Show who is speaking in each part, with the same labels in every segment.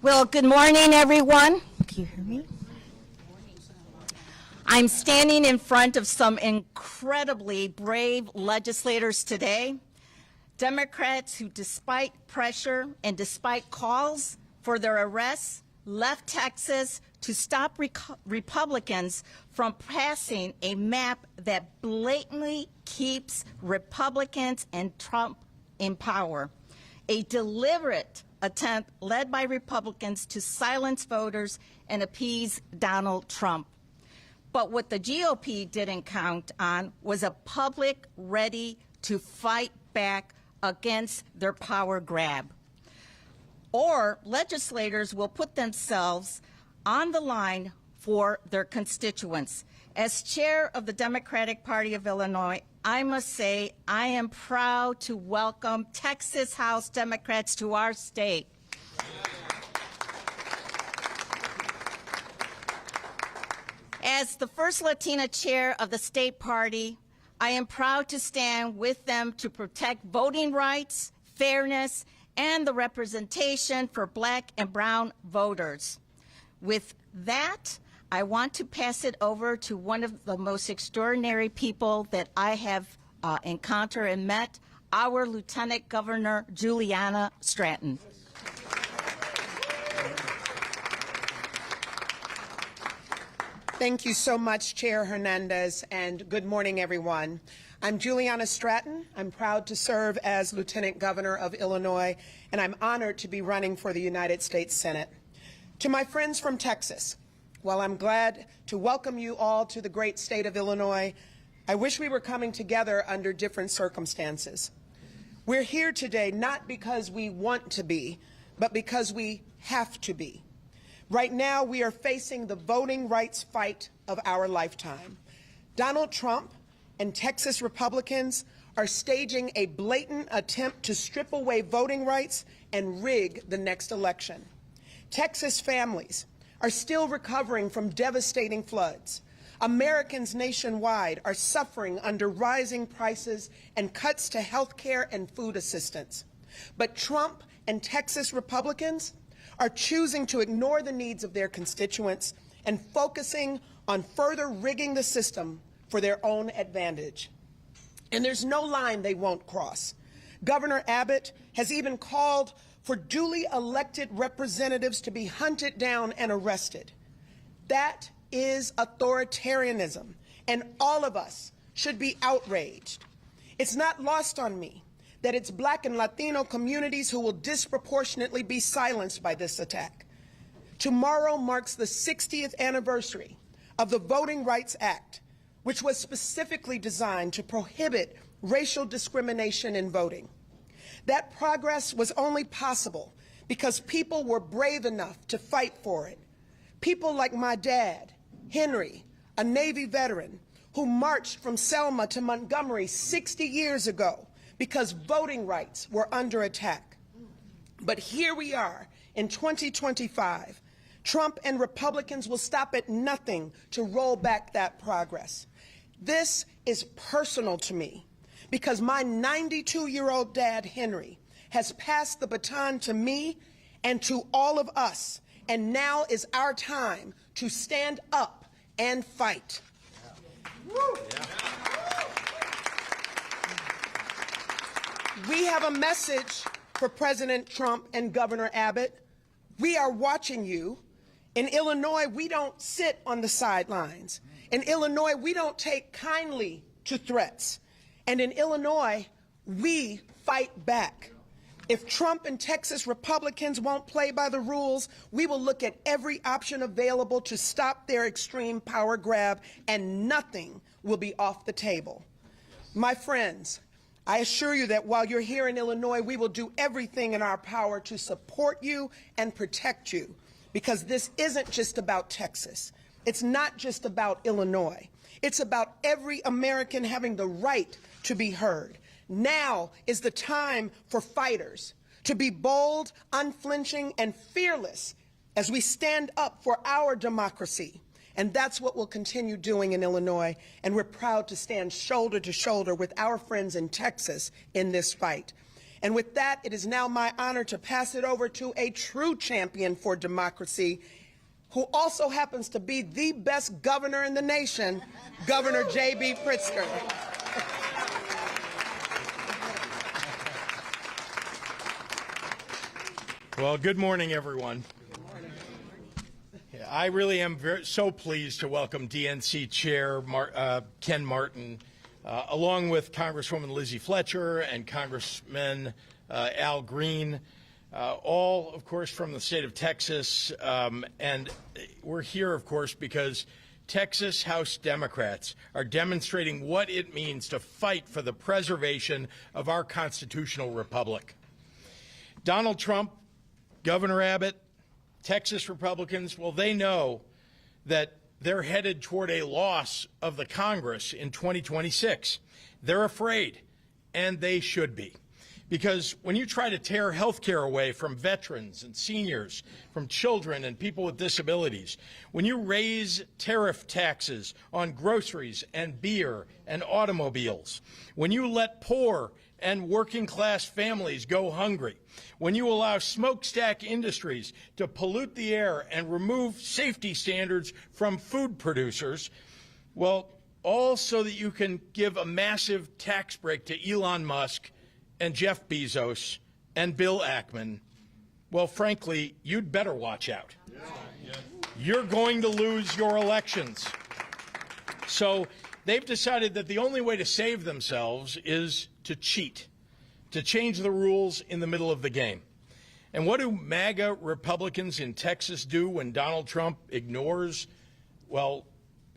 Speaker 1: Well, good morning, everyone. Can you hear me? I'm standing in front of some incredibly brave legislators today, Democrats who, despite pressure and despite calls for their arrests, left Texas to stop Republicans from passing a map that blatantly keeps Republicans and Trump in power, a deliberate attempt led by Republicans to silence voters and appease Donald Trump. But what the GOP didn't count on was a public ready to fight back against their power grab. Or legislators will put themselves on the line for their constituents. As chair of the Democratic Party of Illinois, I must say I am proud to welcome Texas House Democrats to our state. As the first Latina chair of the state party, I am proud to stand with them to protect voting rights, fairness, and the representation for Black and brown voters. With that, I want to pass it over to one of the most extraordinary people that I have encountered and met, our Lieutenant Governor Juliana Stratton.
Speaker 2: Thank you so much, Chair Hernandez, and good morning, everyone. I'm Juliana Stratton. I'm proud to serve as Lieutenant Governor of Illinois, and I'm honored to be running for the United States Senate. To my friends from Texas, while I'm glad to welcome you all to the great state of Illinois, I wish we were coming together under different circumstances. We're here today not because we want to be, but because we have to be. Right now, we are facing the voting rights fight of our lifetime. Donald Trump and Texas Republicans are staging a blatant attempt to strip away voting rights and rig the next election. Texas families are still recovering from devastating floods. Americans nationwide are suffering under rising prices and cuts to health care and food assistance. But Trump and Texas Republicans are choosing to ignore the needs of their constituents and focusing on further rigging the system for their own advantage. And there's no line they won't cross. Governor Abbott has even called for duly elected representatives to be hunted down and arrested. That is authoritarianism, and all of us should be outraged. It's not lost on me that it's Black and Latino communities who will disproportionately be silenced by this attack. Tomorrow marks the 60th anniversary of the Voting Rights Act, which was specifically designed to prohibit racial discrimination in voting. That progress was only possible because people were brave enough to fight for it. People like my dad, Henry, a Navy veteran, who marched from Selma to Montgomery 60 years ago because voting rights were under attack. But here we are in 2025. Trump and Republicans will stop at nothing to roll back that progress. This is personal to me because my 92-year-old dad, Henry, has passed the baton to me and to all of us, and now is our time to stand up and fight. We have a message for President Trump and Governor Abbott. We are watching you. In Illinois, we don't sit on the sidelines. In Illinois, we don't take kindly to threats. And in Illinois, we fight back. If Trump and Texas Republicans won't play by the rules, we will look at every option available to stop their extreme power grab, and nothing will be off the table. My friends, I assure you that while you're here in Illinois, we will do everything in our power to support you and protect you, because this isn't just about Texas. It's not just about Illinois. It's about every American having the right to be heard. Now is the time for fighters to be bold, unflinching, and fearless as we stand up for our democracy. And that's what we'll continue doing in Illinois, and we're proud to stand shoulder to shoulder with our friends in Texas in this fight. And with that, it is now my honor to pass it over to a true champion for democracy, who also happens to be the best governor in the nation, Governor J.B. Pritzker.
Speaker 3: Well, good morning, everyone. Yeah, I really am so pleased to welcome DNC Chair Ken Martin, along with Congresswoman Lizzie Fletcher and Congressman Al Green, all, of course, from the state of Texas. And we're here, of course, because Texas House Democrats are demonstrating what it means to fight for the preservation of our constitutional republic. Donald Trump, Governor Abbott, Texas Republicans, well, they know that they're headed toward a loss of the Congress in 2026. They're afraid, and they should be. Because when you try to tear health care away from veterans and seniors, from children and people with disabilities, when you raise tariff taxes on groceries and beer and automobiles, when you let poor and working-class families go hungry, when you allow smokestack industries to pollute the air and remove safety standards from food producers, well, all so that you can give a massive tax break to Elon Musk and Jeff Bezos and Bill Ackman, well, frankly, you'd better watch out. You're going to lose your elections. So they've decided that the only way to save themselves is to cheat, to change the rules in the middle of the game. And what do MAGA Republicans in Texas do when Donald Trump ignores, well,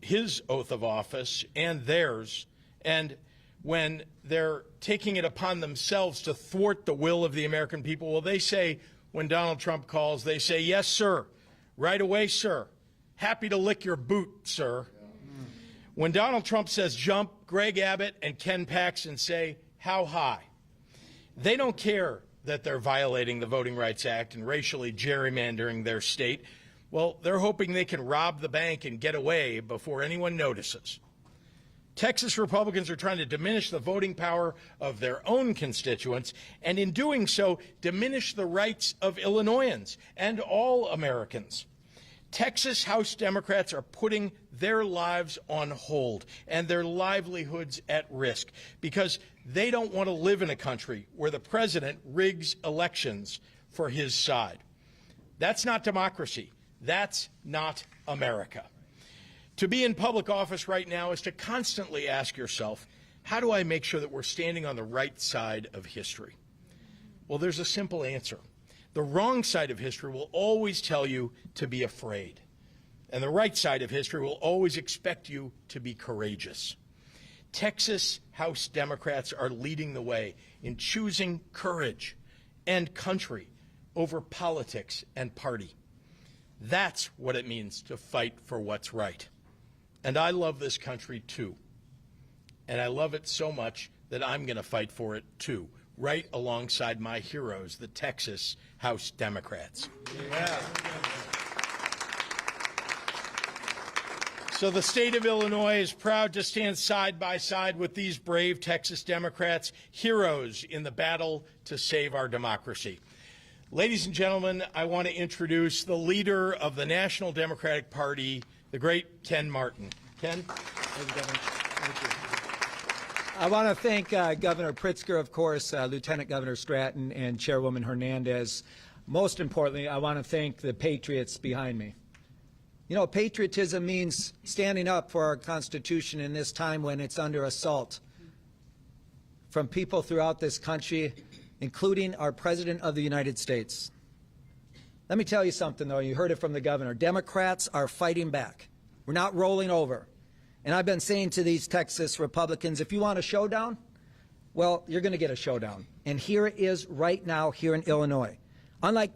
Speaker 3: his oath of office and theirs, and when they're taking it upon themselves to thwart the will of the American people? Well, they say, when Donald Trump calls, they say, "Yes, sir. Right away, sir. Happy to lick your boot, sir." When Donald Trump says jump, Greg Abbott and Ken Paxton say, "How high?" They don't care that they're violating the Voting Rights Act and racially gerrymandering their state. Well, they're hoping they can rob the bank and get away before anyone notices. Texas Republicans are trying to diminish the voting power of their own constituents, and in doing so, diminish the rights of Illinoisans and all Americans. Texas House Democrats are putting their lives on hold and their livelihoods at risk because they don't want to live in a country where the president rigs elections for his side. That's not democracy. That's not America. To be in public office right now is to constantly ask yourself, how do I make sure that we're standing on the right side of history? Well, there's a simple answer. The wrong side of history will always tell you to be afraid. And the right side of history will always expect you to be courageous. Texas House Democrats are leading the way in choosing courage and country over politics and party. That's what it means to fight for what's right. And I love this country, too. And I love it so much that I'm going to fight for it, too, right alongside my heroes, the Texas House Democrats. Yeah. So the state of Illinois is proud to stand side by side with these brave Texas Democrats, heroes in the battle to save our democracy. Ladies and gentlemen, I want to introduce the leader of the National Democratic Party, the great Ken Martin. Ken?
Speaker 4: Thank you. I want to thank Governor Pritzker, of course, Lieutenant Governor Stratton, and Chairwoman Hernandez. Most importantly, I want to thank the patriots behind me. You know, patriotism means standing up for our Constitution in this time when it's under assault from people throughout this country, including our President of the United States. Let me tell you something, though. You heard it from the governor. Democrats are fighting back. We're not rolling over. And I've been saying to these Texas Republicans, if you want a showdown, well, you're going to get a showdown. And here it is right now here in Illinois. Unlike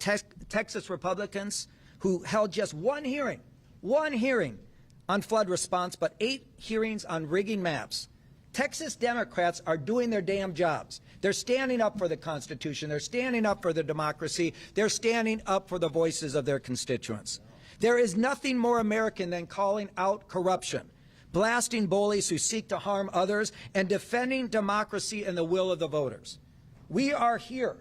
Speaker 4: Texas Republicans who held just one hearing on flood response, but 8 hearings on rigging maps, Texas Democrats are doing their damn jobs. They're standing up for the Constitution. They're standing up for the democracy. They're standing up for the voices of their constituents. There is nothing more American than calling out corruption, blasting bullies who seek to harm others, and defending democracy and the will of the voters. We are here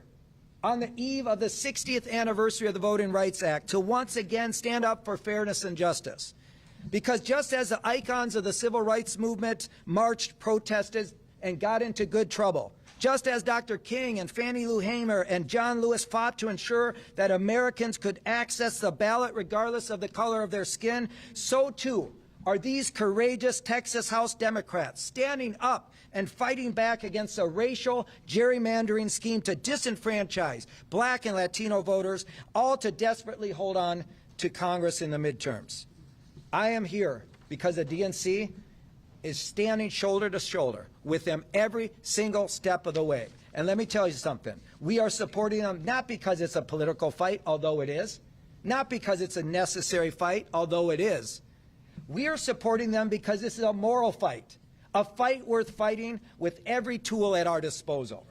Speaker 4: on the eve of the 60th anniversary of the Voting Rights Act to once again stand up for fairness and justice. Because just as the icons of the civil rights movement marched, protested, and got into good trouble, just as Dr. King and Fannie Lou Hamer and John Lewis fought to ensure that Americans could access the ballot regardless of the color of their skin, so too are these courageous Texas House Democrats standing up and fighting back against a racial gerrymandering scheme to disenfranchise black and Latino voters, all to desperately hold on to Congress in the midterms. I am here because the DNC is standing shoulder to shoulder with them every single step of the way. And let me tell you something. We are supporting them not because it's a political fight, although it is, not because it's a necessary fight, although it is. We are supporting them because this is a moral fight, a fight worth fighting with every tool at our disposal,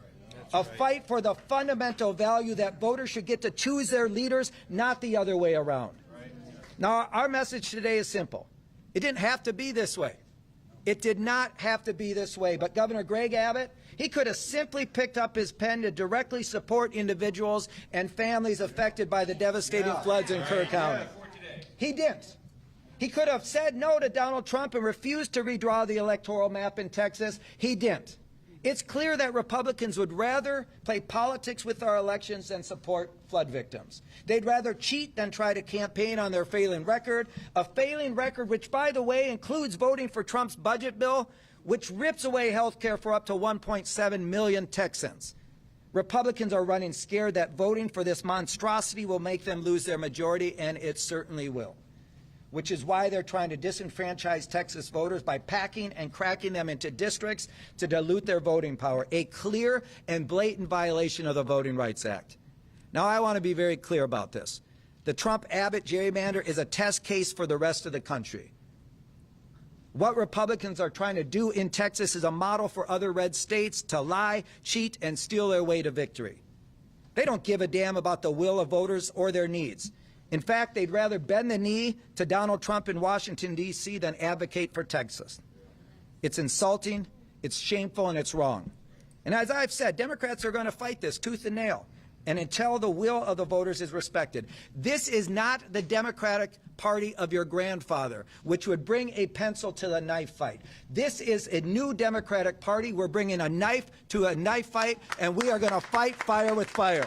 Speaker 4: a fight for the fundamental value that voters should get to choose their leaders, not the other way around. Now, our message today is simple. It didn't have to be this way. It did not have to be this way, but Governor Greg Abbott, he could have simply picked up his pen to directly support individuals and families affected by the devastating floods in Kerr County. He didn't. He could have said no to Donald Trump and refused to redraw the electoral map in Texas. He didn't. It's clear that Republicans would rather play politics with our elections than support flood victims. They'd rather cheat than try to campaign on their failing record, a failing record which, by the way, includes voting for Trump's budget bill, which rips away health care for up to 1.7 million Texans. Republicans are running scared that voting for this monstrosity will make them lose their majority, and it certainly will, which is why they're trying to disenfranchise Texas voters by packing and cracking them into districts to dilute their voting power, a clear and blatant violation of the Voting Rights Act. Now, I want to be very clear about this. The Trump-Abbott gerrymander is a test case for the rest of the country. What Republicans are trying to do in Texas is a model for other red states to lie, cheat, and steal their way to victory. They don't give a damn about the will of voters or their needs. In fact, they'd rather bend the knee to Donald Trump in Washington, D.C. than advocate for Texas. It's insulting, it's shameful, and it's wrong. And as I've said, Democrats are going to fight this tooth and nail, and until the will of the voters is respected. This is not the Democratic Party of your grandfather, which would bring a pencil to the knife fight. This is a new Democratic Party. We're bringing a knife to a knife fight, and we are going to fight fire with fire.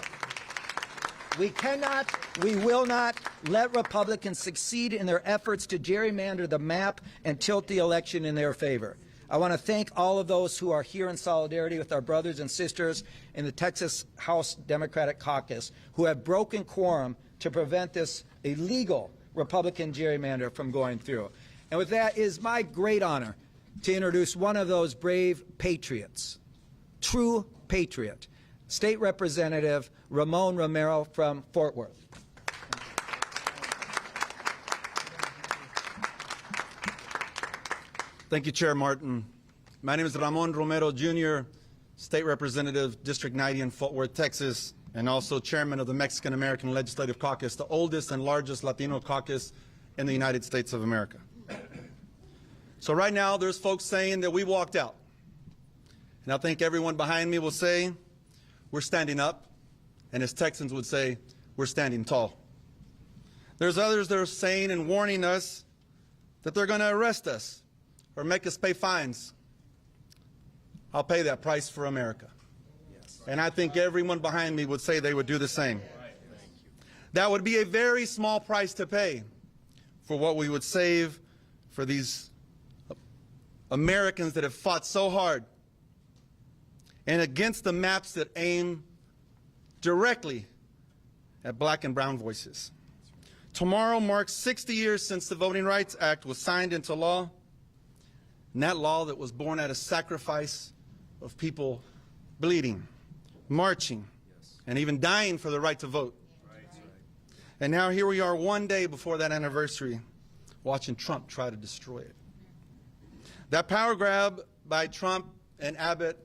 Speaker 4: We cannot, we will not let Republicans succeed in their efforts to gerrymander the map and tilt the election in their favor. I want to thank all of those who are here in solidarity with our brothers and sisters in the Texas House Democratic Caucus who have broken quorum to prevent this illegal Republican gerrymander from going through. And with that, it is my great honor to introduce one of those brave patriots, true patriot, State Representative Ramon Romero from Fort Worth.
Speaker 5: Thank you, Chair Martin. My name is Ramon Romero, Jr., State Representative, District 90 in Fort Worth, Texas, and also Chairman of the Mexican-American Legislative Caucus, the oldest and largest Latino caucus in the United States of America. So right now, there's folks saying that we walked out. And I think everyone behind me will say, we're standing up, and as Texans would say, we're standing tall. There's others that are saying and warning us that they're going to arrest us or make us pay fines. I'll pay that price for America. Yes. And I think everyone behind me would say they would do the same. That would be a very small price to pay for what we would save for these Americans that have fought so hard and against the maps that aim directly at black and brown voices. Tomorrow marks 60 years since the Voting Rights Act was signed into law, and that law that was born out of sacrifice of people bleeding, marching, and even dying for the right to vote. And now here we are one day before that anniversary, watching Trump try to destroy it. That power grab by Trump and Abbott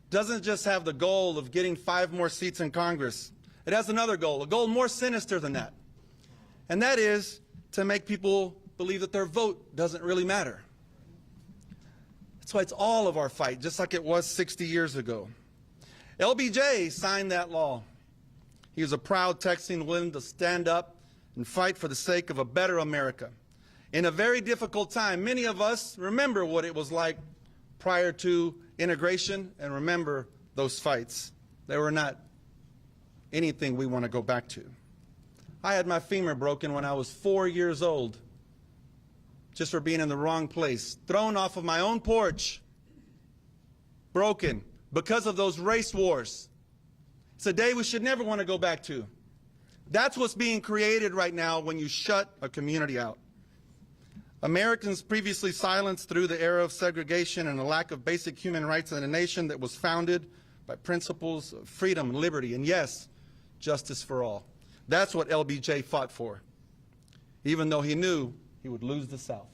Speaker 5: doesn't just have the goal of getting 5 more seats in Congress. It has another goal, a goal more sinister than that. And that is to make people believe that their vote doesn't really matter. That's why it's all of our fight, just like it was 60 years ago. LBJ signed that law. He was a proud Texan willing to stand up and fight for the sake of a better America. In a very difficult time, many of us remember what it was like prior to integration and remember those fights. They were not anything we want to go back to. I had my femur broken when I was 4 years old, just for being in the wrong place, thrown off of my own porch, broken because of those race wars. It's a day we should never want to go back to. That's what's being created right now when you shut a community out. Americans previously silenced through the era of segregation and a lack of basic human rights in a nation that was founded by principles of freedom, liberty, and yes, justice for all. That's what LBJ fought for, even though he knew he would lose the South.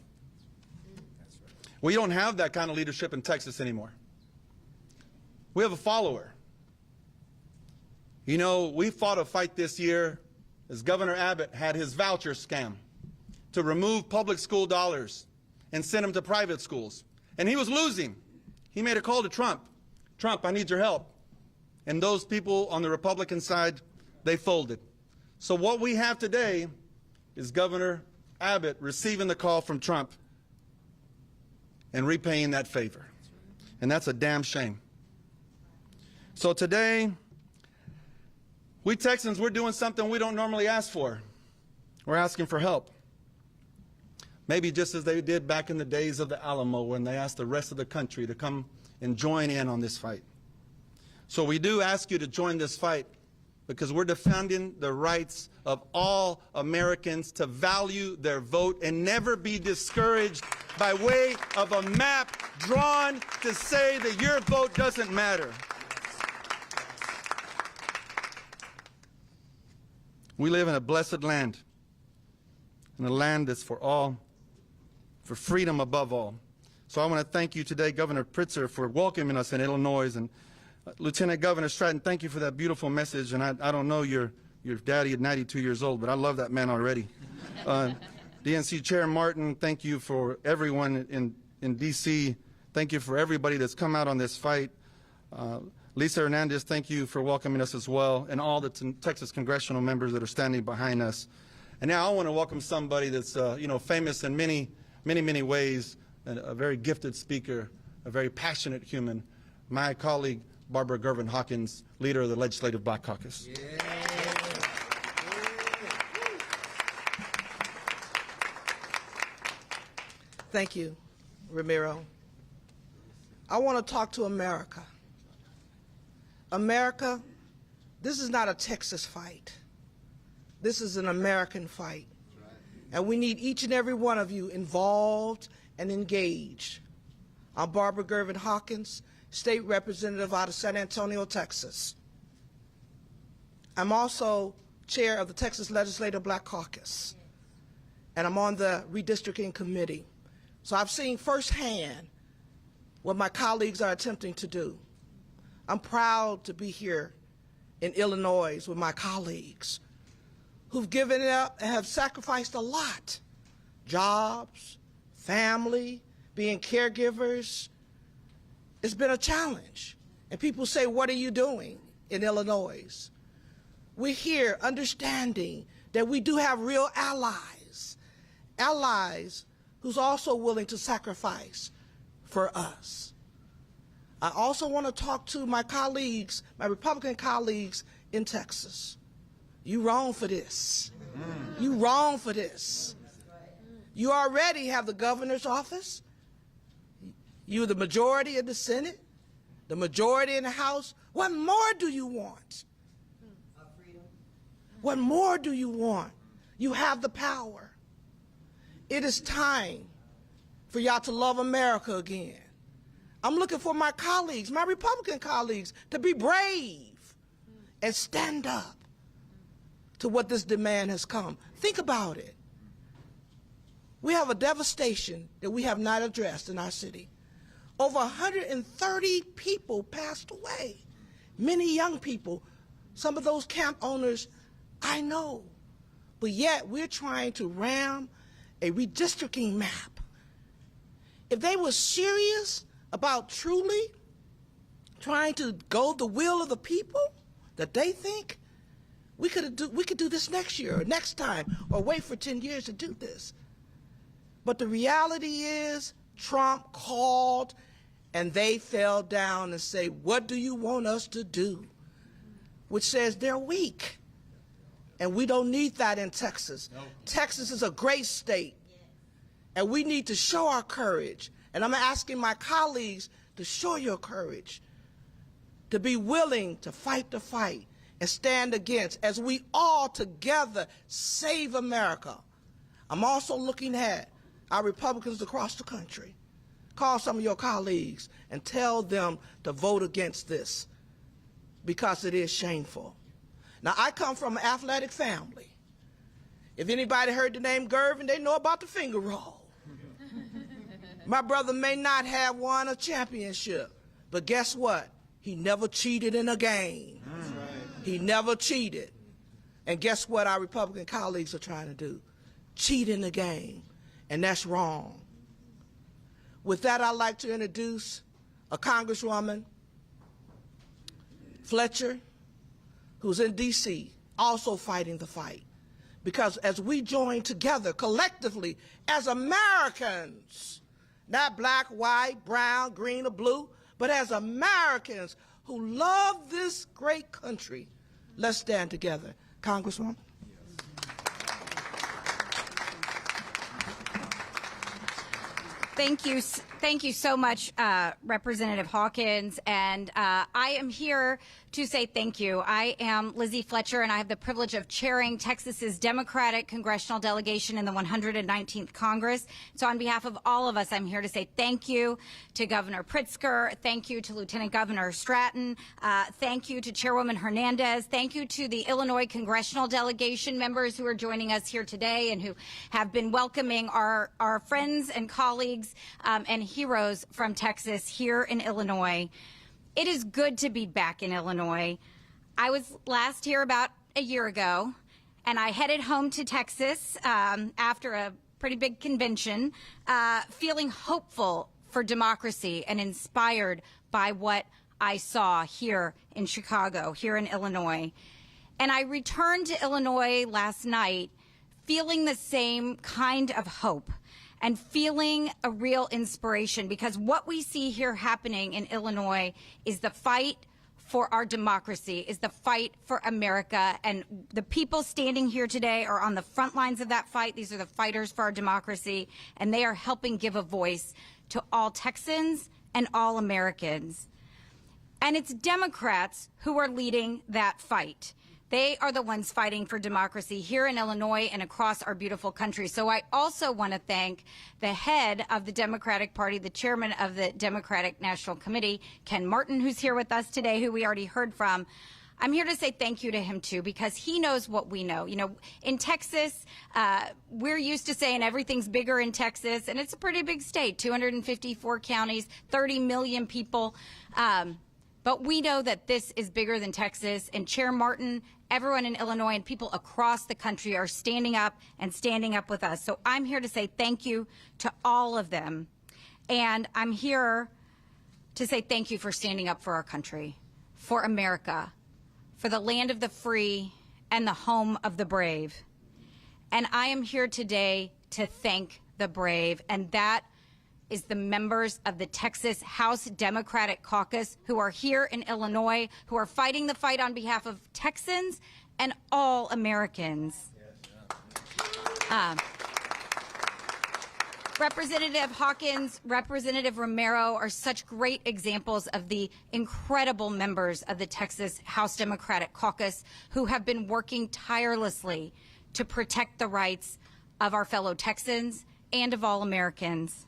Speaker 5: We don't have that kind of leadership in Texas anymore. We have a follower. You know, we fought a fight this year as Governor Abbott had his voucher scam to remove public school dollars and send them to private schools. And he was losing. He made a call to Trump. Trump, I need your help. And those people on the Republican side, they folded. So what we have today is Governor Abbott receiving the call from Trump and repaying that favor. And that's a damn shame. So today, we Texans, we're doing something we don't normally ask for. We're asking for help. Maybe just as they did back in the days of the Alamo when they asked the rest of the country to come and join in on this fight. So we do ask you to join this fight because we're defending the rights of all Americans to value their vote and never be discouraged by way of a map drawn to say that your vote doesn't matter. We live in a blessed land, in a land that's for all, for freedom above all. So I want to thank you today, Governor Pritzker, for welcoming us in Illinois, and Lieutenant Governor Stratton, thank you for that beautiful message. And I don't know your daddy at 92 years old, but I love that man already. DNC Chair Martin, thank you for everyone in D.C. Thank you for everybody that's come out on this fight. Lisa Hernandez, thank you for welcoming us as well, and all the Texas Congressional members that are standing behind us. And now I want to welcome somebody that's famous in many ways, and a very gifted speaker, a very passionate human, my colleague Barbara Gervin Hawkins, leader of the Legislative Black Caucus. Yeah.
Speaker 6: Thank you, Ramiro. I want to talk to America. America, this is not a Texas fight. This is an American fight. And we need each and every one of you involved and engaged. I'm Barbara Gervin Hawkins, State Representative out of San Antonio, Texas. I'm also Chair of the Texas Legislative Black Caucus, and I'm on the Redistricting Committee. So I've seen firsthand what my colleagues are attempting to do. I'm proud to be here in Illinois with my colleagues who've given up and have sacrificed a lot. Jobs, family, being caregivers. It's been a challenge. And people say, what are you doing in Illinois? We're here understanding that we do have real allies, allies who's also willing to sacrifice for us. I also want to talk to my colleagues, my Republican colleagues in Texas. You wrong for this. You wrong for this. You already have the governor's office. You're the majority in the Senate, the majority in the House. What more do you want? What more do you want? You have the power. It is time for y'all to love America again. I'm looking for my colleagues, my Republican colleagues, to be brave and stand up to what this demand has come. Think about it. We have a devastation that we have not addressed in our city. Over 130 people passed away, many young people. Some of those camp owners I know, but yet we're trying to ram a redistricting map. If they were serious about truly trying to go the will of the people that they think? We could do this next year or next time or wait for 10 years to do this. But the reality is Trump called and they fell down and say, what do you want us to do? Which says they're weak. And we don't need that in Texas. No. Texas is a great state. And we need to show our courage. And I'm asking my colleagues to show your courage, to be willing to fight the fight and stand against as we all together save America. I'm also looking at our Republicans across the country. Call some of your colleagues and tell them to vote against this because it is shameful. Now, I come from an athletic family. If anybody heard the name Gervin, they know about the finger roll. My brother may not have won a championship, but guess what? He never cheated in a game. That's right. He never cheated. And guess what our Republican colleagues are trying to do? Cheat in the game, and that's wrong. With that, I'd like to introduce a Congresswoman, Fletcher, who's in D.C., also fighting the fight. Because as we join together collectively as Americans, not black, white, brown, green, or blue, but as Americans who love this great country, let's stand together. Congresswoman.
Speaker 7: Thank you so much, Representative Hawkins. And I am here to say thank you. I am Lizzie Fletcher, and I have the privilege of chairing Texas's Democratic Congressional delegation in the 119th Congress. So on behalf of all of us, I'm here to say thank you to Governor Pritzker, thank you to Lieutenant Governor Stratton, thank you to Chairwoman Hernandez, thank you to the Illinois Congressional delegation members who are joining us here today and who have been welcoming our friends and colleagues and heroes from Texas here in Illinois. It is good to be back in Illinois. I was last here about a year ago, and I headed home to Texas after a pretty big convention, feeling hopeful for democracy and inspired by what I saw here in Chicago, here in Illinois. And I returned to Illinois last night feeling the same kind of hope and feeling a real inspiration, because what we see here happening in Illinois is the fight for our democracy, is the fight for America. And the people standing here today are on the front lines of that fight. These are the fighters for our democracy, and they are helping give a voice to all Texans and all Americans. And it's Democrats who are leading that fight. They are the ones fighting for democracy here in Illinois and across our beautiful country. So I also want to thank the head of the Democratic Party, the chairman of the Democratic National Committee, Ken Martin, who's here with us today, who we already heard from. I'm here to say thank you to him, too, because he knows what we know. You know, in Texas, we're used to saying everything's bigger in Texas, and it's a pretty big state, 254 counties, 30 million people. But we know that this is bigger than Texas, and Chair Martin, everyone in Illinois, and people across the country are standing up with us. So I'm here to say thank you to all of them. And I'm here to say thank you for standing up for our country, for America, for the land of the free and the home of the brave. And I am here today to thank the brave, and that is the members of the Texas House Democratic Caucus who are here in Illinois, who are fighting the fight on behalf of Texans and all Americans. Representative Hawkins, Representative Romero are such great examples of the incredible members of the Texas House Democratic Caucus who have been working tirelessly to protect the rights of our fellow Texans and of all Americans.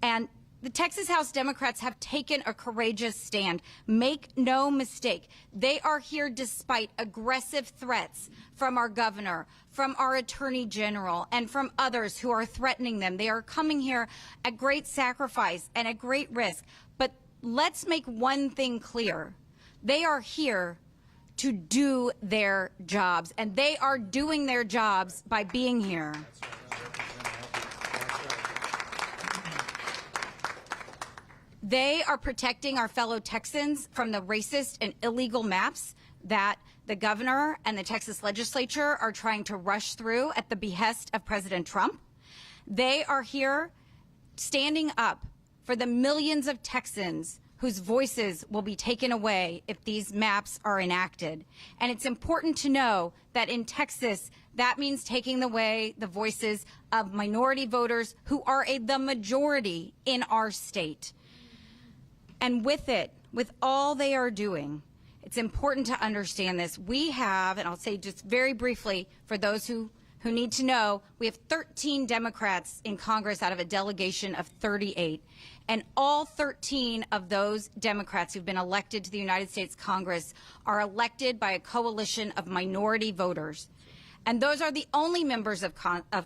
Speaker 7: And the Texas House Democrats have taken a courageous stand. Make no mistake, they are here despite aggressive threats from our governor, from our attorney general, and from others who are threatening them. They are coming here at great sacrifice and at great risk. But let's make one thing clear. They are here to do their jobs, and they are doing their jobs by being here. They are protecting our fellow Texans from the racist and illegal maps that the governor and the Texas legislature are trying to rush through at the behest of President Trump. They are here standing up for the millions of Texans whose voices will be taken away if these maps are enacted. And it's important to know that in Texas, that means taking away the voices of minority voters who are the majority in our state. And with it, with all they are doing, it's important to understand this. We have, and I'll say just very briefly for those who need to know, we have 13 Democrats in Congress out of a delegation of 38. And all 13 of those Democrats who've been elected to the United States Congress are elected by a coalition of minority voters. And those are the only members of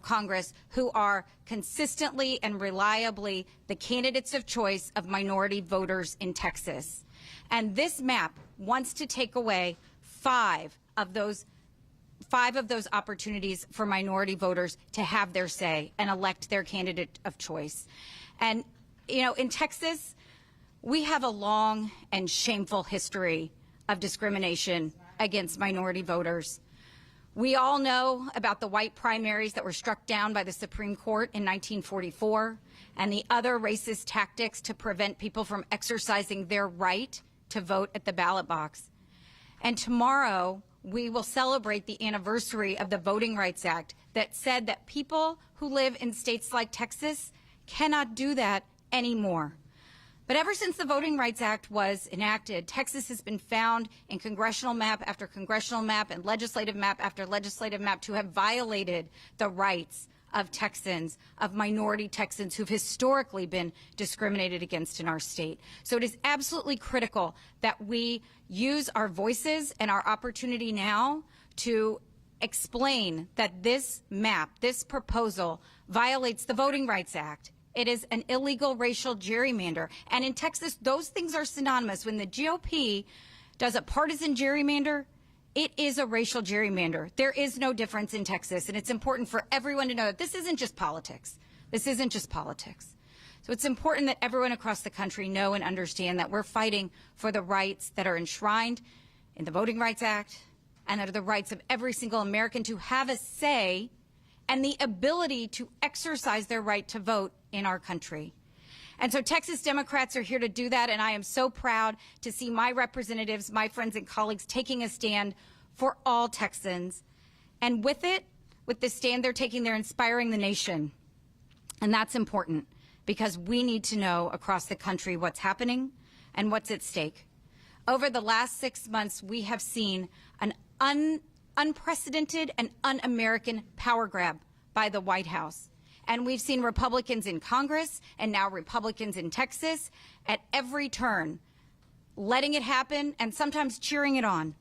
Speaker 7: Congress who are consistently and reliably the candidates of choice of minority voters in Texas. And this map wants to take away five of those opportunities for minority voters to have their say and elect their candidate of choice. And, you know, in Texas, we have a long and shameful history of discrimination against minority voters. We all know about the white primaries that were struck down by the Supreme Court in 1944 and the other racist tactics to prevent people from exercising their right to vote at the ballot box. And tomorrow, we will celebrate the anniversary of the Voting Rights Act that said that people who live in states like Texas cannot do that anymore. But ever since the Voting Rights Act was enacted, Texas has been found in congressional map after congressional map and legislative map after legislative map to have violated the rights of Texans, of minority Texans who've historically been discriminated against in our state. So it is absolutely critical that we use our voices and our opportunity now to explain that this map, this proposal, violates the Voting Rights Act. It is an illegal racial gerrymander. And in Texas, those things are synonymous. When the GOP does a partisan gerrymander, it is a racial gerrymander. There is no difference in Texas, and it's important for everyone to know that this isn't just politics. This isn't just politics. So it's important that everyone across the country know and understand that we're fighting for the rights that are enshrined in the Voting Rights Act and that are the rights of every single American to have a say and the ability to exercise their right to vote in our country. And so Texas Democrats are here to do that, and I am so proud to see my representatives, my friends and colleagues taking a stand for all Texans. And with it, with the stand they're taking, they're inspiring the nation. And that's important because we need to know across the country what's happening and what's at stake. Over the last 6 months, we have seen an unprecedented and un-American power grab by the White House. And we've seen Republicans in Congress and now Republicans in Texas at every turn letting it happen and sometimes cheering it on.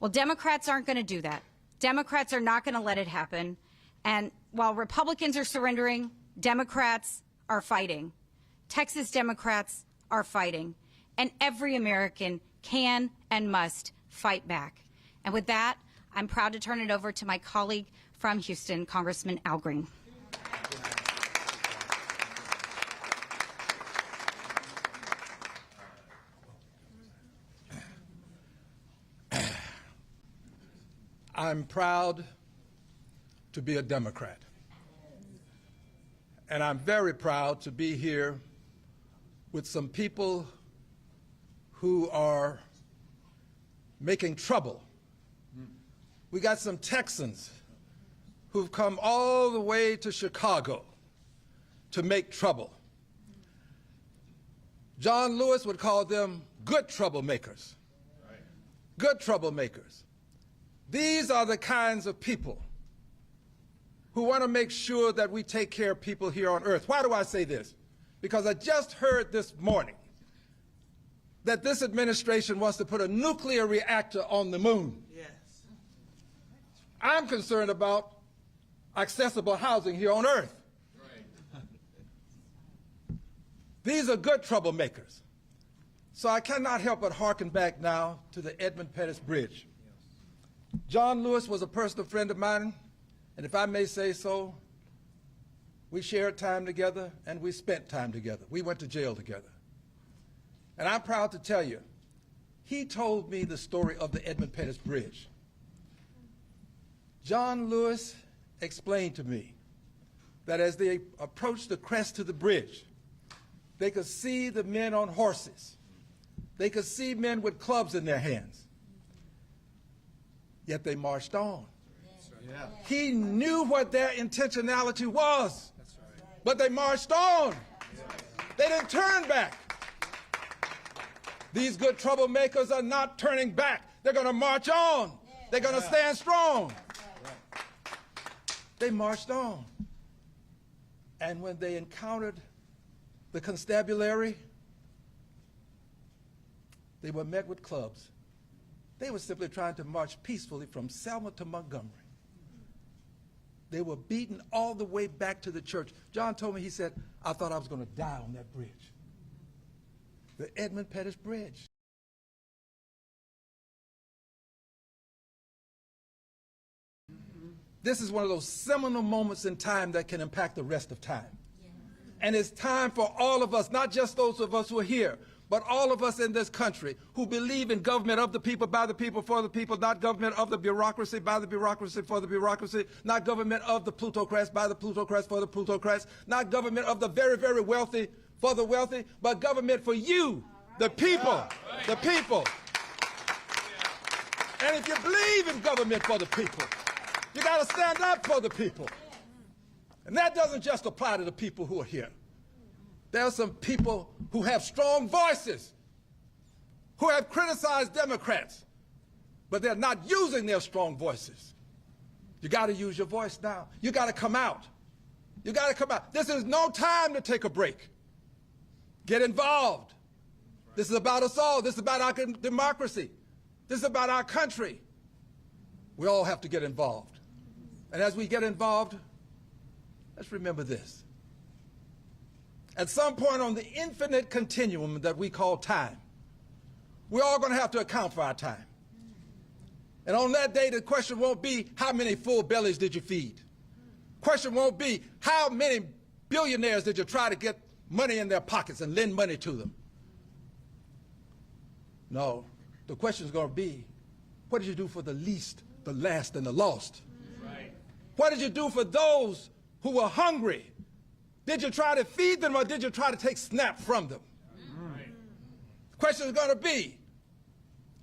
Speaker 7: Well, Democrats aren't going to do that. Democrats are not going to let it happen. And while Republicans are surrendering, Democrats are fighting. Texas Democrats are fighting. And every American can and must fight back. And with that, I'm proud to turn it over to my colleague from Houston, Congressman Al Green.
Speaker 8: I'm proud to be a Democrat. And I'm very proud to be here with some people who are making trouble. We got some Texans who've come all the way to Chicago to make trouble. John Lewis would call them good troublemakers. Good troublemakers. These are the kinds of people who want to make sure that we take care of people here on earth. Why do I say this? Because I just heard this morning that this administration wants to put a nuclear reactor on the moon.
Speaker 6: Yes.
Speaker 8: I'm concerned about accessible housing here on earth. Right. These are good troublemakers. So I cannot help but hearken back now to the Edmund Pettus Bridge. John Lewis was a personal friend of mine, and if I may say so, we shared time together and we spent time together. We went to jail together. And I'm proud to tell you, he told me the story of the Edmund Pettus Bridge. John Lewis explained to me that as they approached the crest to the bridge, they could see the men on horses. They could see men with clubs in their hands. Yet they marched on. Yeah. He knew what their intentionality was, but they marched on. They didn't turn back. These good troublemakers are not turning back. They're going to march on. They're going to stand strong. They marched on. And when they encountered the constabulary, they were met with clubs. They were simply trying to march peacefully from Selma to Montgomery. They were beaten all the way back to the church. John told me, he said, I thought I was going to die on that bridge. The Edmund Pettus Bridge. This is one of those seminal moments in time that can impact the rest of time. And it's time for all of us, not just those of us who are here, but all of us in this country who believe in government of the people, by the people, for the people, not government of the bureaucracy, by the bureaucracy, for the bureaucracy, not government of the plutocrats, by the plutocrats, for the plutocrats, not government of the very, very wealthy, for the wealthy, but government for you, the people, the people. And if you believe in government for the people, you got to stand up for the people. And that doesn't just apply to the people who are here. There are some people who have strong voices, who have criticized Democrats, but they're not using their strong voices. You got to use your voice now. You got to come out. You got to come out. This is no time to take a break. Get involved. This is about us all. This is about our democracy. This is about our country. We all have to get involved. And as we get involved, let's remember this. At some point on the infinite continuum that we call time, we're all going to have to account for our time. And on that day, the question won't be, how many full bellies did you feed? Question won't be, how many billionaires did you try to get money in their pockets and lend money to them? No, the question is going to be, what did you do for the least, the last, and the lost? Right. What did you do for those who were hungry? Did you try to feed them, or did you try to take snap from them? Right. The question is going to be,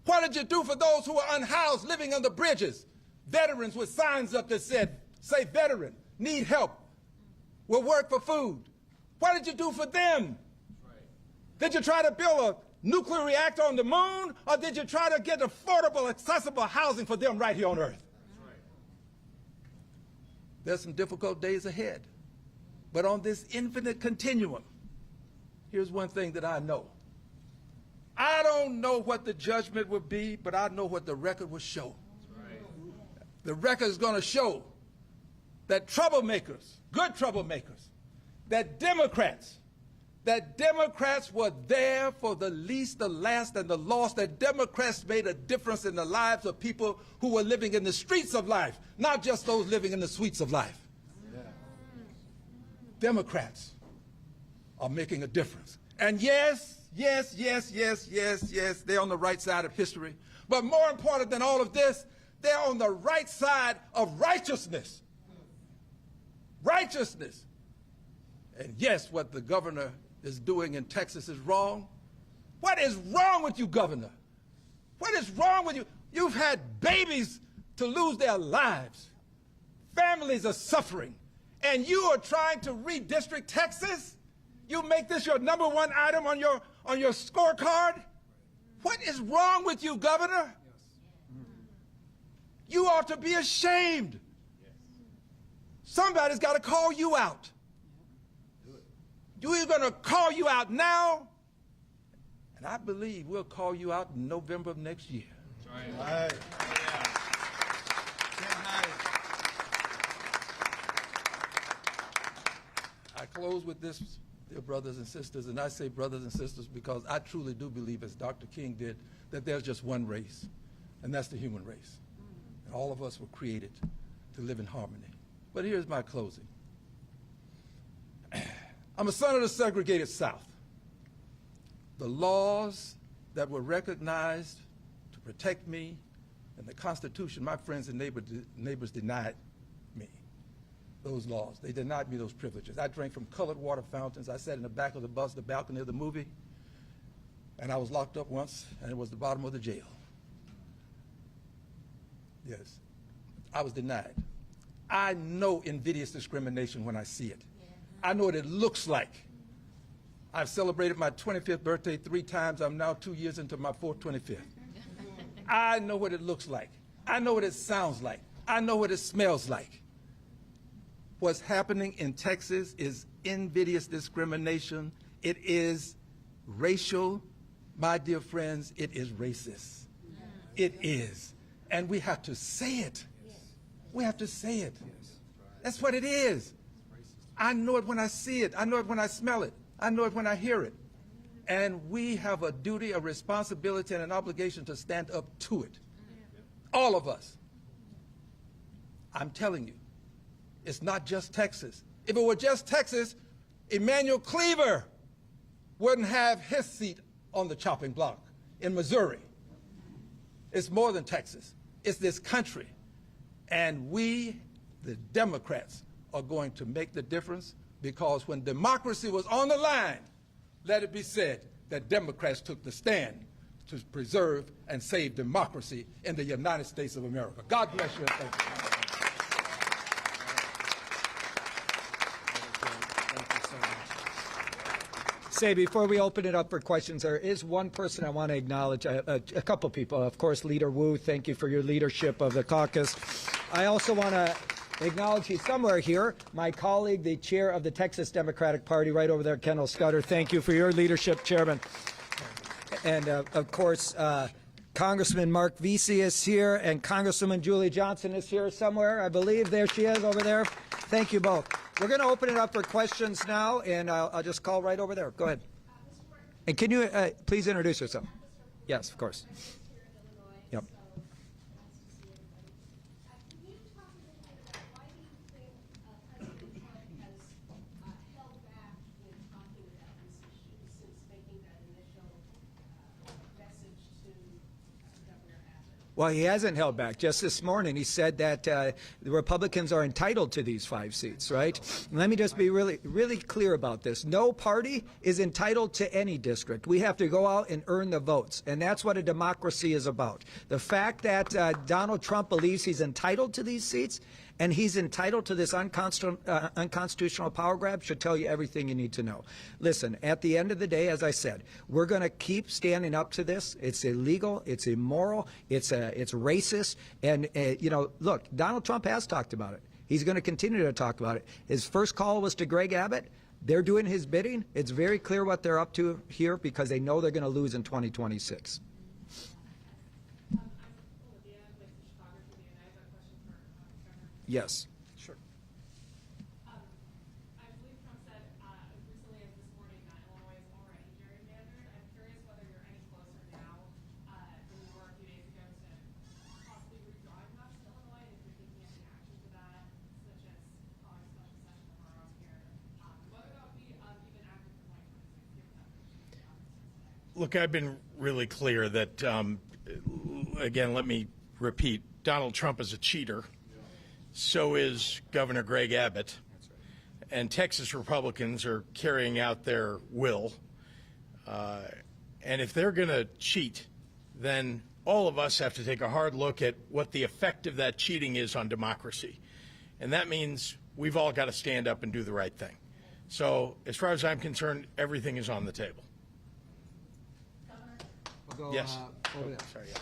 Speaker 8: what did you do for those who were unhoused, living under bridges? Veterans with signs up that said, say veteran, need help, will work for food. What did you do for them? Right. Did you try to build a nuclear reactor on the moon, or did you try to get affordable, accessible housing for them right here on Earth? Right. There's some difficult days ahead. But on this infinite continuum, here's one thing that I know. I don't know what the judgment will be, but I know what the record will show. Right. The record is going to show that troublemakers, good troublemakers, that Democrats were there for the least, the last, and the lost, that Democrats made a difference in the lives of people who were living in the streets of life, not just those living in the suites of life. Yeah. Democrats are making a difference. And yes, they're on the right side of history. But more important than all of this, they're on the right side of righteousness. Righteousness. And yes, what the governor is doing in Texas is wrong. What is wrong with you, governor? What is wrong with you? You've had babies to lose their lives. Families are suffering. And you are trying to redistrict Texas? You make this your #1 item on your scorecard? What is wrong with you, governor? You ought to be ashamed. Somebody's got to call you out. We're going to call you out now, and I believe we'll call you out in November of next year. Right. I close with this, dear brothers and sisters, and I say brothers and sisters because I truly do believe, as Dr. King did, that there's just one race, and that's the human race. And all of us were created to live in harmony. But here's my closing. I'm a son of the segregated South. the laws that were recognized to protect me and the Constitution, my friends and neighbors denied me those laws. They denied me those privileges. I drank from colored water fountains. I sat in the back of the bus, the balcony of the movie, and I was locked up once, and it was the bottom of the jail. Yes, I was denied. I know invidious discrimination when I see it. I know what it looks like. I've celebrated my 25th birthday 3 times. I'm now 2 years into my 25th. I know what it looks like. I know what it sounds like. I know what it smells like. What's happening in Texas is invidious discrimination. It is racial. My dear friends, it is racist. It is. And we have to say it. We have to say it. That's what it is. I know it when I see it. I know it when I smell it. I know it when I hear it. And we have a duty, a responsibility, and an obligation to stand up to it. All of us. I'm telling you, it's not just Texas. If it were just Texas, Emanuel Cleaver wouldn't have his seat on the chopping block in Missouri. It's more than Texas. It's this country. And we, the Democrats, are going to make the difference, because when democracy was on the line, let it be said that Democrats took the stand to preserve and save democracy in the United States of America. God bless you and thank you.
Speaker 4: Say, before we open it up for questions, there is one person I want to acknowledge, a couple people. Of course, Leader Wu, thank you for your leadership of the caucus. I also want to acknowledge you somewhere here, my colleague, the chair of the Texas Democratic Party, right over there, Kendall Scudder. Thank you for your leadership, Chairman. And, of course, Congressman Mark Vesey is here, and Congresswoman Julie Johnson is here somewhere, I believe. There she is over there. Thank you both. We're going to open it up for questions now, and I'll just call right over there. Go ahead. And can you please introduce yourself? Yes, of course. Yep. Well, he hasn't held back. Just this morning, he said that the Republicans are entitled to these 5 seats, right? And let me just be really, really clear about this. No party is entitled to any district. We have to go out and earn the votes, and that's what a democracy is about. The fact that Donald Trump believes he's entitled to these seats and he's entitled to this unconstitutional power grab should tell you everything you need to know. Listen, at the end of the day, as I said, we're going to keep standing up to this. It's illegal. It's immoral. It's racist. And, you know, look, Donald Trump has talked about it. He's going to continue to talk about it. His first call was to Greg Abbott. They're doing his bidding. It's very clear what they're up to here because they know they're going to lose in 2026. Yes. Sure.
Speaker 9: I believe Trump said as recently as this morning that Illinois is already gerrymandered. I'm curious whether you're any closer now than you were a few days ago to possibly redrawing maps in Illinois, and if you're taking any action to that, such as calling a special session tomorrow here, whether that would be even active for 2026.
Speaker 3: Look, I've been really clear that, again, let me repeat, Donald Trump is a cheater. So is Governor Greg Abbott. And Texas Republicans are carrying out their will. And if they're going to cheat, then all of us have to take a hard look at what the effect of that cheating is on democracy. And that means we've all got to stand up and do the right thing. So as far as I'm concerned, everything is on the table.
Speaker 4: We'll go,
Speaker 3: yes.
Speaker 4: Over there.
Speaker 3: Sorry, yeah.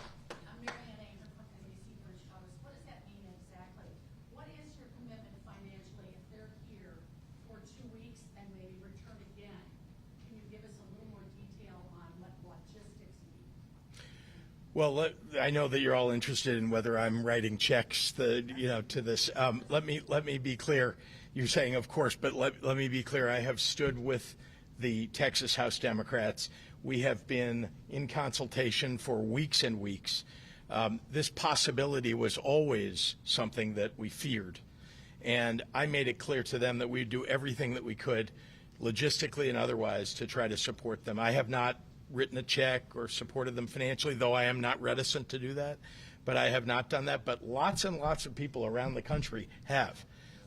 Speaker 3: Well, I know that you're all interested in whether I'm writing checks, to this. Let me be clear. You're saying, of course, but let me be clear. I have stood with the Texas House Democrats. We have been in consultation for weeks and weeks. This possibility was always something that we feared, and I made it clear to them that we'd do everything that we could, logistically and otherwise, to try to support them. I have not written a check or supported them financially, though I am not reticent to do that. But I have not done that. But lots and lots of people around the country have.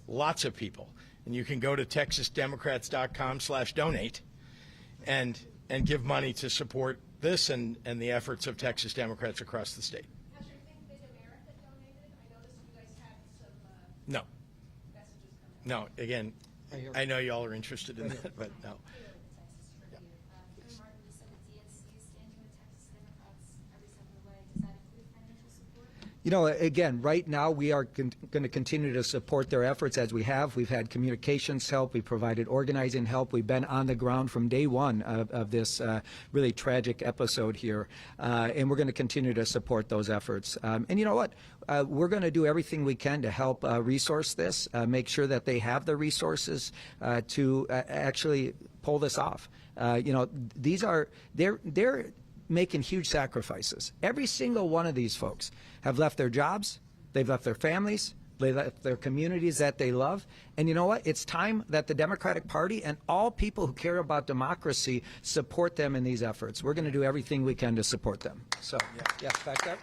Speaker 3: Lots of people. And you can go to texasdemocrats.com/donate and give money to support this and the efforts of Texas Democrats across the state.
Speaker 9: Has your Think Big America donated? I noticed you guys had some
Speaker 3: No.
Speaker 9: messages come in.
Speaker 3: No. Again, I know y'all are interested in that, but no.
Speaker 10: Ken Martin, you said the DNC is standing with Texas Democrats every step of the way. Does that include financial support?
Speaker 4: You know, again, right now we are going to continue to support their efforts as we have. We've had communications help. We've provided organizing help. We've been on the ground from day one of this really tragic episode here. And we're going to continue to support those efforts. And you know what? We're going to do everything we can to help resource this, make sure that they have the resources to actually pull this off. You know, they're making huge sacrifices. Every single one of these folks have left their jobs, they've left their families, they left their communities that they love. And you know what? It's time that the Democratic Party and all people who care about democracy support them in these efforts. We're going to do everything we can to support them. So, yeah, back there.
Speaker 10: With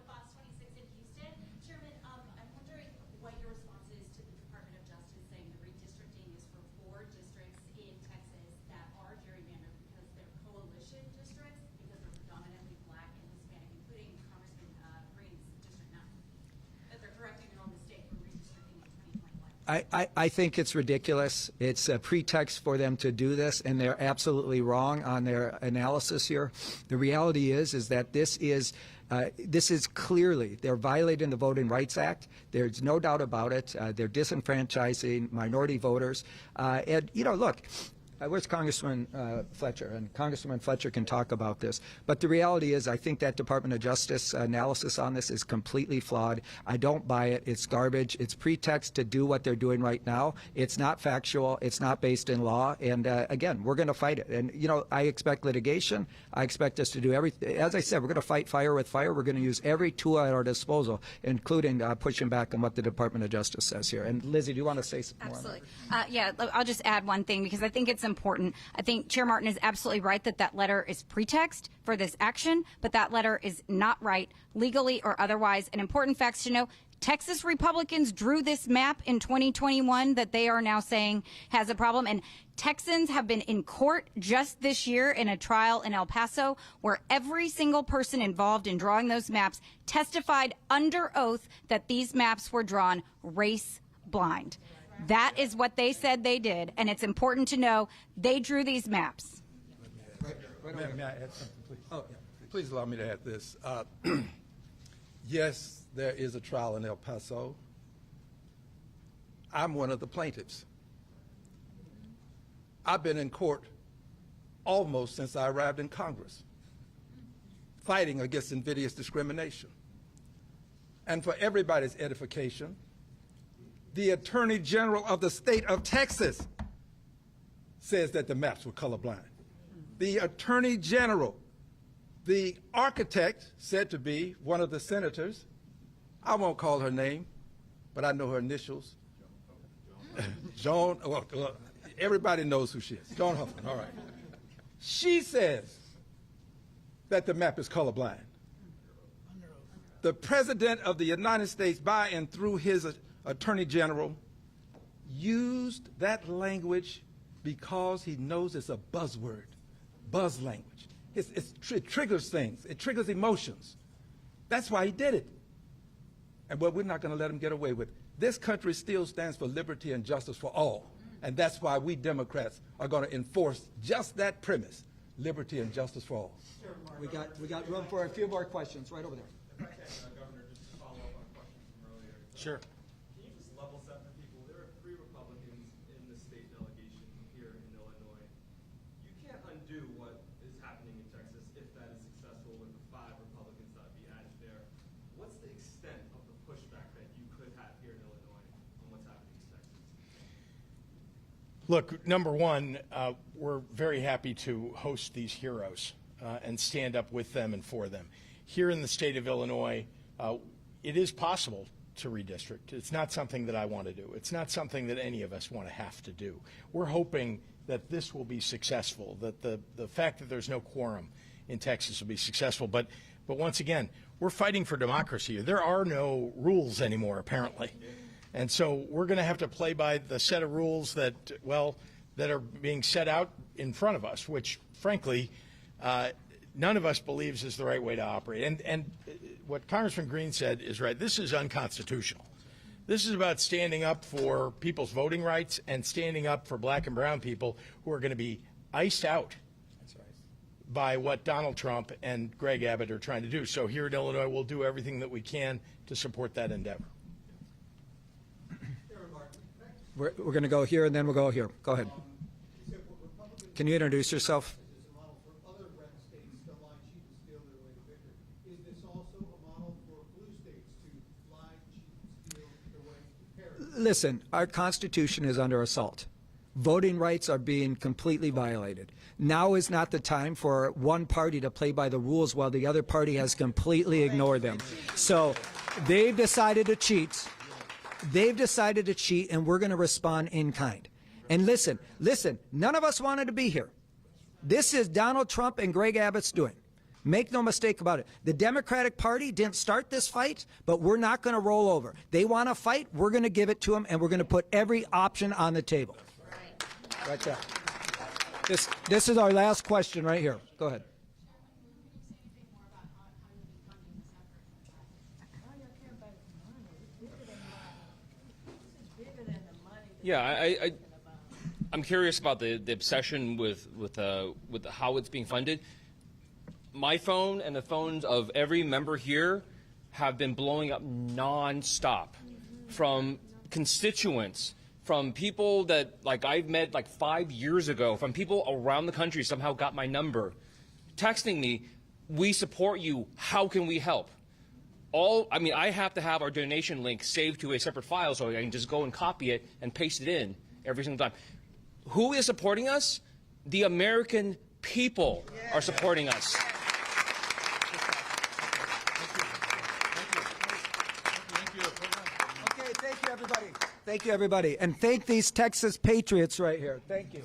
Speaker 10: Fox 26 in Houston. Chairman, I'm wondering what your response is to the Department of Justice saying the redistricting is for 4 districts in Texas that are gerrymandered because they're coalition districts, because they're predominantly black and Hispanic, including Congressman Green's District 9, that they're correcting their own mistake for redistricting in 2021.
Speaker 4: I think it's ridiculous. It's a pretext for them to do this, and they're absolutely wrong on their analysis here. The reality is that this is clearly, they're violating the Voting Rights Act. There's no doubt about it. They're disenfranchising minority voters. And, you know, look, where's Congressman Fletcher? And Congressman Fletcher can talk about this. But the reality is I think that Department of Justice analysis on this is completely flawed. I don't buy it. It's garbage. It's pretext to do what they're doing right now. It's not factual. It's not based in law. And, again, we're going to fight it. And, you know, I expect litigation. I expect us to do everything. As I said, we're going to fight fire with fire. We're going to use every tool at our disposal, including pushing back on what the Department of Justice says here. And, Lizzie, do you want to say some more?
Speaker 7: Absolutely. Yeah, I'll just add one thing because I think it's important. I think Chair Martin is absolutely right that letter is pretext for this action, but that letter is not right legally or otherwise. And important facts to know, Texas Republicans drew this map in 2021 that they are now saying has a problem. And Texans have been in court just this year in a trial in El Paso where every single person involved in drawing those maps testified under oath that these maps were drawn race blind. That is what they said they did, and it's important to know they drew these maps.
Speaker 8: May I add something, please? Oh, yeah. Please allow me to add this. Yes, there is a trial in El Paso. I'm one of the plaintiffs. I've been in court almost since I arrived in Congress, fighting against invidious discrimination. And for everybody's edification, the Attorney General of the state of Texas says that the maps were colorblind. The Attorney General, the architect said to be one of the senators, I won't call her name, but I know her initials. Joan, well, everybody knows who she is. Joan Huffman, all right. She says that the map is colorblind. The President of the United States, by and through his Attorney General, used that language because he knows it's a buzzword, buzz language. It triggers things. It triggers emotions. That's why he did it. And well, we're not going to let him get away with it. This country still stands for liberty and justice for all. And that's why we Democrats are going to enforce just that premise, liberty and justice for all.
Speaker 4: We got room for a few more questions right over there.
Speaker 11: Governor, just to follow up on a question from earlier.
Speaker 3: Sure.
Speaker 11: Can you just level set for people? There are 3 Republicans in the state delegation here in Illinois. You can't undo what is happening in Texas if that is successful with the 5 Republicans that would be added there. What's the extent of the pushback that you could have here in Illinois on what's happening in Texas?
Speaker 3: Look, number one, we're very happy to host these heroes and stand up with them and for them. Here in the state of Illinois, it is possible to redistrict. It's not something that I want to do. It's not something that any of us want to have to do. We're hoping that this will be successful, that the fact that there's no quorum in Texas will be successful. But once again, we're fighting for democracy. There are no rules anymore, apparently. And so we're going to have to play by the set of rules that, well, that are being set out in front of us, which, frankly, none of us believes is the right way to operate. And what Congressman Green said is right. This is unconstitutional. This is about standing up for people's voting rights and standing up for black and brown people who are going to be iced out by what Donald Trump and Greg Abbott are trying to do. So here in Illinois, we'll do everything that we can to support that endeavor.
Speaker 4: We're going to go here, and then we'll go here. Go ahead. Can you introduce yourself? Listen, our Constitution is under assault. Voting rights are being completely violated. Now is not the time for one party to play by the rules while the other party has completely ignored them. So they've decided to cheat. They've decided to cheat, and we're going to respond in kind. And listen, none of us wanted to be here. This is Donald Trump and Greg Abbott's doing. Make no mistake about it. The Democratic Party didn't start this fight, but we're not going to roll over. They want to fight, we're going to give it to them, and we're going to put every option on the table. Right there. This is our last question right here. Go ahead.
Speaker 12: Yeah, I'm curious about the obsession with how it's being funded. My phone and the phones of every member here have been blowing up nonstop from constituents, from people that I've met 5 years ago, from people around the country somehow got my number, texting me, "We support you. How can we help?" I have to have our donation link saved to a separate file so I can just go and copy it and paste it in every single time. Who is supporting us? The American people are supporting us.
Speaker 4: Okay, thank you, everybody. Thank you, everybody. And thank these Texas patriots right here. Thank you.